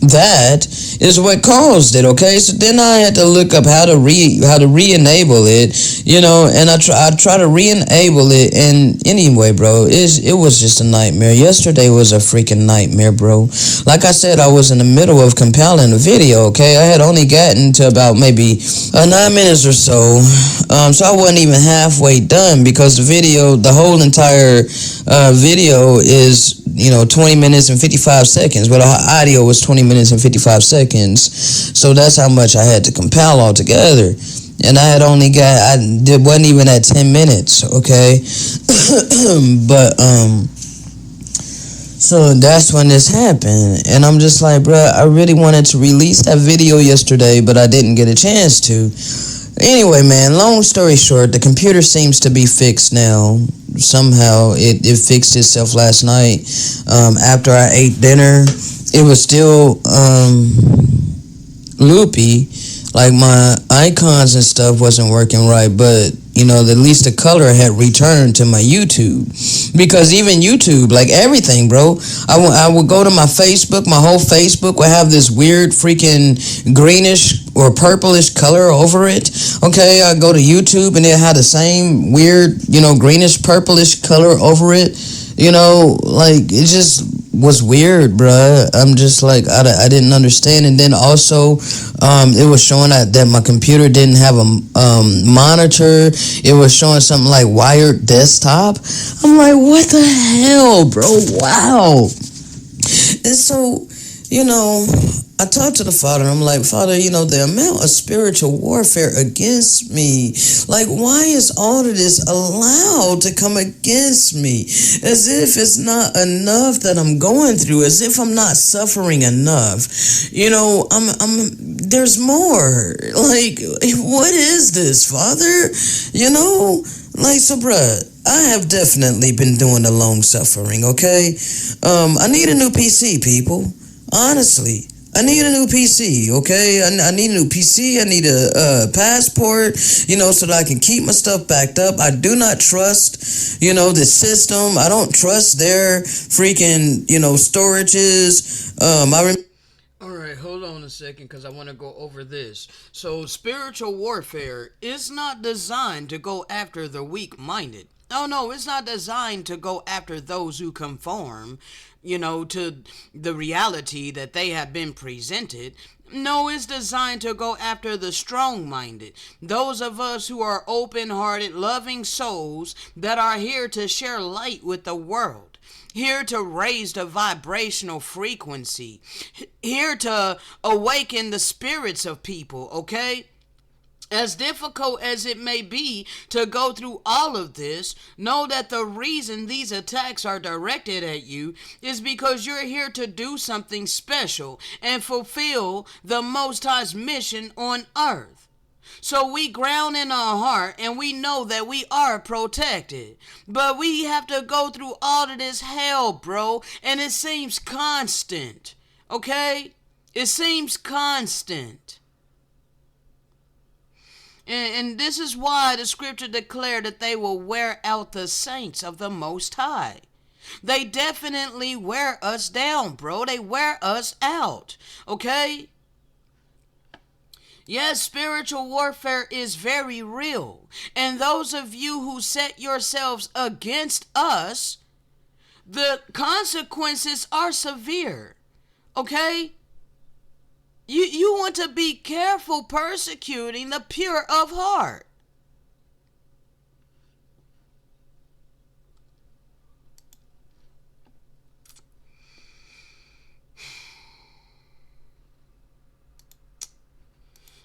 that is what caused it. Okay, so then I had to look up how to re-enable it, and I try to re-enable it, and anyway, bro, it was just a nightmare. Yesterday was a freaking nightmare, bro. Like I said, I was in the middle of compiling a video. Okay, I had only gotten to about maybe 9 minutes or so, so I wasn't even halfway done because the whole entire video is 20 minutes and 55 seconds. Well, the audio was 20 minutes and 55 seconds. So that's how much I had to compile altogether. And I wasn't even at 10 minutes, okay? But, so that's when this happened. And I'm just like, bruh, I really wanted to release that video yesterday, but I didn't get a chance to. Anyway, man, long story short, the computer seems to be fixed now. Somehow it fixed itself last night. After I ate dinner, it was still loopy. Like my icons and stuff wasn't working right, but at least the color had returned to my YouTube. Because even YouTube, like everything, bro, I would go to my Facebook, my whole Facebook would have this weird freaking greenish or purplish color over it. Okay, I go to YouTube and it had the same weird, greenish purplish color over it. Like it just was weird, bruh. I'm just like, I didn't understand. And then also, it was showing that my computer didn't have a monitor. It was showing something like wired desktop. I'm like, what the hell, bro? Wow. And so, I talked to the Father, and I'm like, Father, the amount of spiritual warfare against me, like, why is all of this allowed to come against me? As if it's not enough that I'm going through, as if I'm not suffering enough. There's more. Like, what is this, Father? Like, so, bruh, I have definitely been doing the long suffering, okay? I need a new PC, people. Honestly. I need a new PC, okay? I need a new PC. I need a passport, so that I can keep my stuff backed up. I do not trust, the system. I don't trust their freaking, storages.
Alright, hold on a second because I want to go over this. So, spiritual warfare is not designed to go after the weak-minded. Oh no, it's not designed to go after those who conform, to the reality that they have been presented. No, it's designed to go after the strong-minded. Those of us who are open-hearted, loving souls that are here to share light with the world. Here to raise the vibrational frequency. Here to awaken the spirits of people, okay? As difficult as it may be to go through all of this, know that the reason these attacks are directed at you is because you're here to do something special and fulfill the Most High's mission on earth. So we ground in our heart and we know that we are protected. But we have to go through all of this hell, bro, and it seems constant. Okay? It seems constant. And this is why the scripture declared that they will wear out the saints of the Most High. They definitely wear us down, bro. They wear us out. Okay? Yes, spiritual warfare is very real. And those of you who set yourselves against us, the consequences are severe. Okay? You want to be careful persecuting the pure of heart.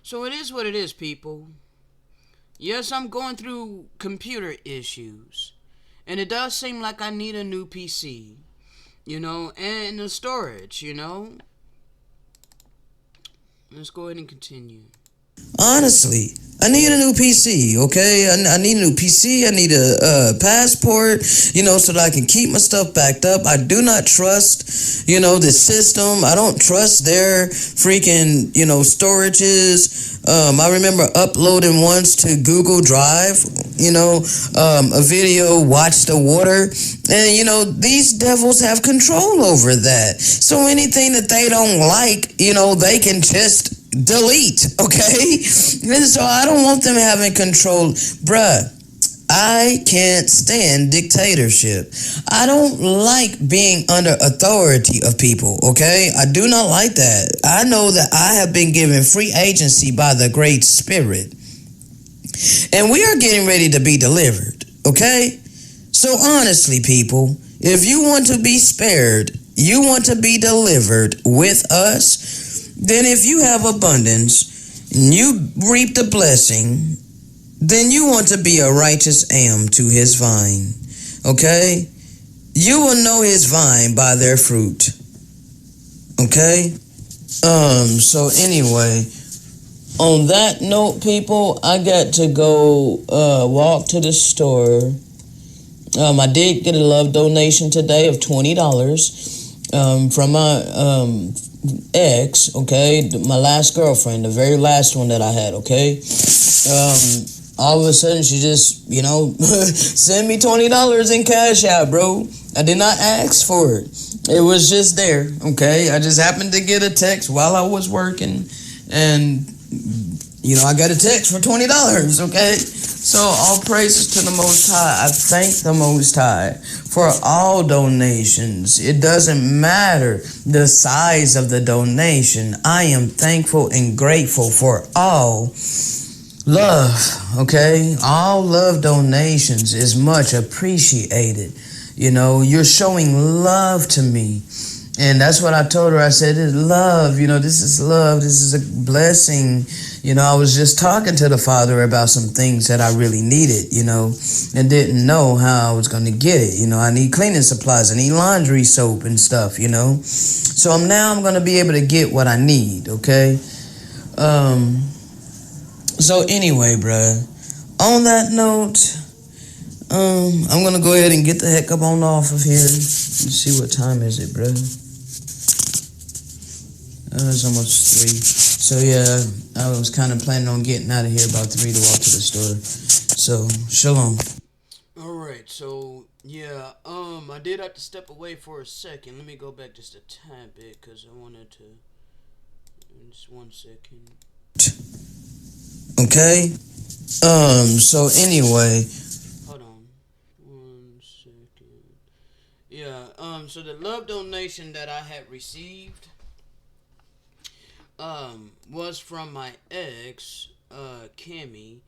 So it is what it is, people. Yes, I'm going through computer issues. And it does seem like I need a new PC. And the storage, Let's go ahead and continue.
Honestly, I need a new PC, okay? I need a new PC. I need a passport, so that I can keep my stuff backed up. I do not trust, the system. I don't trust their freaking, storages. I remember uploading once to Google Drive, a video, Watch the Water. And, these devils have control over that. So anything that they don't like, they can just delete, okay? And so I don't want them having control. Bruh, I can't stand dictatorship. I don't like being under authority of people, okay? I do not like that. I know that I have been given free agency by the Great Spirit. And we are getting ready to be delivered, okay? So honestly, people, if you want to be spared, you want to be delivered with us, then if you have abundance and you reap the blessing, then you want to be a righteous am to his vine. Okay? You will know his vine by their fruit. Okay? So anyway, on that note, people, I got to go walk to the store. I did get a love donation today of $20 from my ex, okay, my last girlfriend, the very last one that I had, okay. All of a sudden she just, sent me $20 in cash out, bro. I did not ask for it. It was just there, okay. I just happened to get a text while I was working, and I got a text for $20, okay. So all praises to the Most High. I thank the Most High for all donations. It doesn't matter the size of the donation. I am thankful and grateful for all love, okay? All love donations is much appreciated. You're showing love to me. And that's what I told her. I said, it's love, this is love. This is a blessing. I was just talking to the Father about some things that I really needed, and didn't know how I was going to get it. I need cleaning supplies. I need laundry soap and stuff, So I'm going to be able to get what I need, okay? So anyway, bruh, on that note, I'm going to go ahead and get the heck up on off of here. Let's see, what time is it, bruh? It's almost 3. So yeah, I was kind of planning on getting out of here about 3 to walk to the store. So, shalom.
Alright, so yeah, I did have to step away for a second. Let me go back just a tad bit because I wanted to. Just 1 second.
Okay. So anyway.
Hold on. 1 second. Yeah, so the love donation that I had received was from my ex, Kimmy,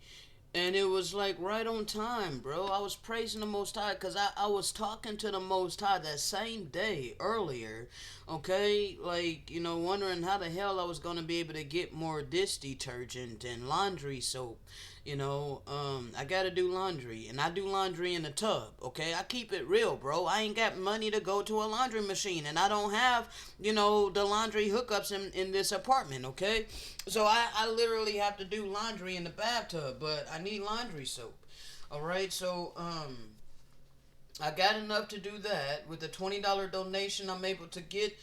and it was like right on time, bro. I was praising the Most High because I was talking to the Most High that same day earlier, okay? Like, wondering how the hell I was going to be able to get more dish detergent and laundry soap. I gotta do laundry, and I do laundry in the tub, okay? I keep it real, bro. I ain't got money to go to a laundry machine, and I don't have, the laundry hookups in this apartment, okay? So I literally have to do laundry in the bathtub, but I need laundry soap, alright? So, I got enough to do that. With the $20 donation, I'm able to get,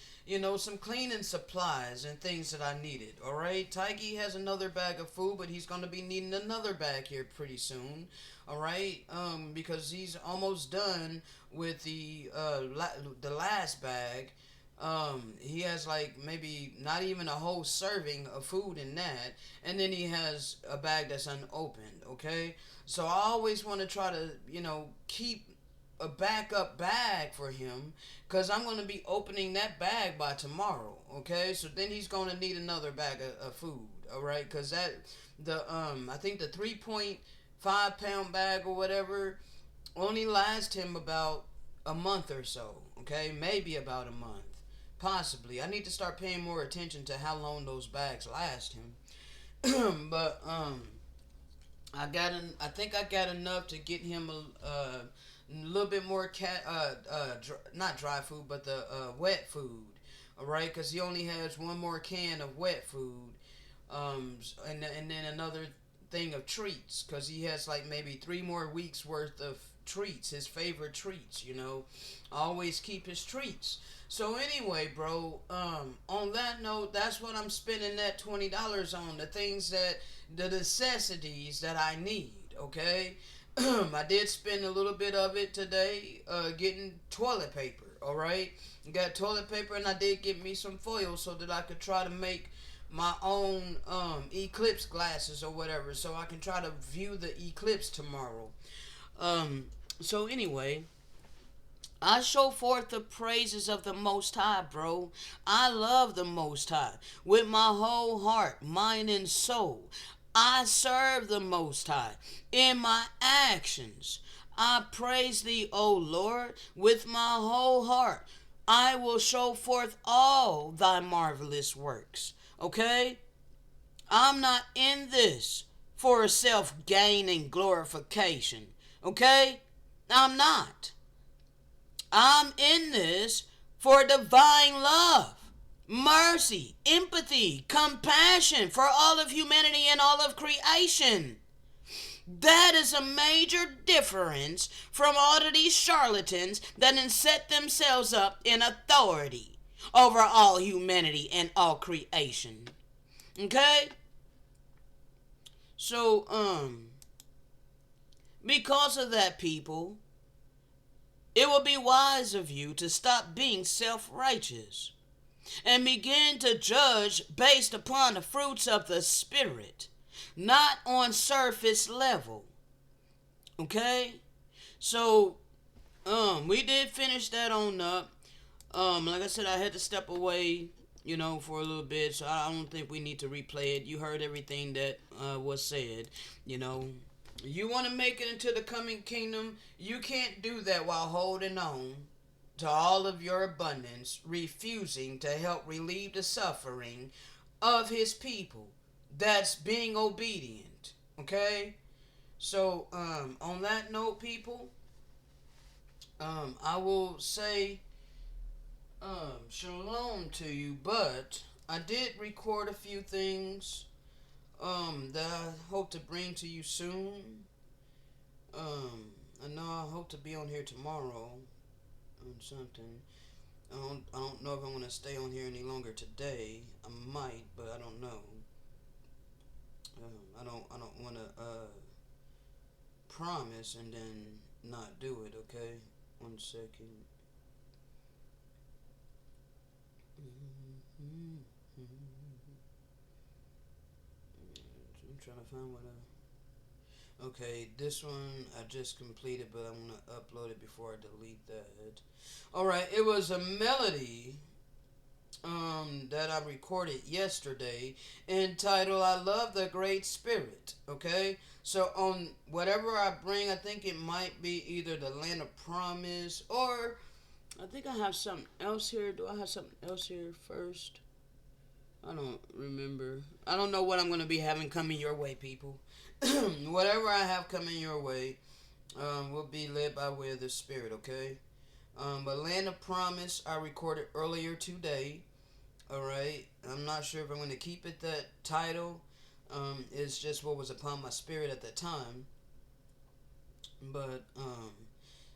some cleaning supplies and things that I needed. All right, Tyke has another bag of food, but he's going to be needing another bag here pretty soon. All right, because he's almost done with the last bag. He has like maybe not even a whole serving of food in that, and then he has a bag that's unopened. Okay, so I always want to try to keep a backup bag for him because I'm going to be opening that bag by tomorrow. Okay, so then he's going to need another bag of food. All right, because I think the 3.5 pound bag or whatever only lasts him about a month or so. Okay, maybe about a month, possibly. I need to start paying more attention to how long those bags last him. But I think I got enough to get him a little bit more not dry food, but the wet food. All right, because he only has one more can of wet food. And then another thing of treats, because he has like maybe 3 more weeks worth of treats, his favorite treats. Always keep his treats. So anyway, bro, on that note, that's what I'm spending that $20 on, the necessities that I need. Okay. I did spend a little bit of it today getting toilet paper. All right, got toilet paper, and I did get me some foil so that I could try to make my own eclipse glasses or whatever, so I can try to view the eclipse tomorrow. So anyway, I show forth the praises of the Most High, bro. I love the Most High with my whole heart, mind, and soul. I serve the Most High in my actions. I praise thee, O Lord, with my whole heart. I will show forth all thy marvelous works. Okay? I'm not in this for self-gain and glorification. Okay? I'm not. I'm in this for divine love, mercy, empathy, compassion for all of humanity and all of creation. That is a major difference from all of these charlatans that then set themselves up in authority over all humanity and all creation. Okay? So, because of that, people, it will be wise of you to stop being self-righteous and begin to judge based upon the fruits of the Spirit, not on surface level. Okay? So, we did finish that on up. Like I said, I had to step away, for a little bit, so I don't think we need to replay it. You heard everything that was said, You want to make it into the coming kingdom, you can't do that while holding on to all of your abundance, refusing to help relieve the suffering of his people. That's being obedient. Okay? So, on that note, people, I will say shalom to you, but I did record a few things that I hope to bring to you soon. I know I hope to be on here tomorrow on something. I don't know if I'm gonna stay on here any longer today. I might, but I don't know. I don't want to promise and then not do it. Okay, 1 second. I'm trying to find what Okay, this one I just completed, but I'm going to upload it before I delete that. Alright, it was a melody that I recorded yesterday entitled I Love the Great Spirit. Okay? So on whatever I bring, I think it might be either the Land of Promise, or I think I have something else here. Do I have something else here first? I don't remember. I don't know what I'm going to be having coming your way, people. Whatever I have coming your way will be led by way of the Spirit, okay? But Land of Promise, I recorded earlier today. Alright? I'm not sure if I'm going to keep it that title. It's just what was upon my spirit at the time. But,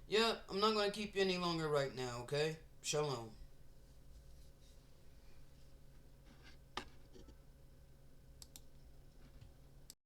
yeah, I'm not going to keep you any longer right now, okay? Shalom.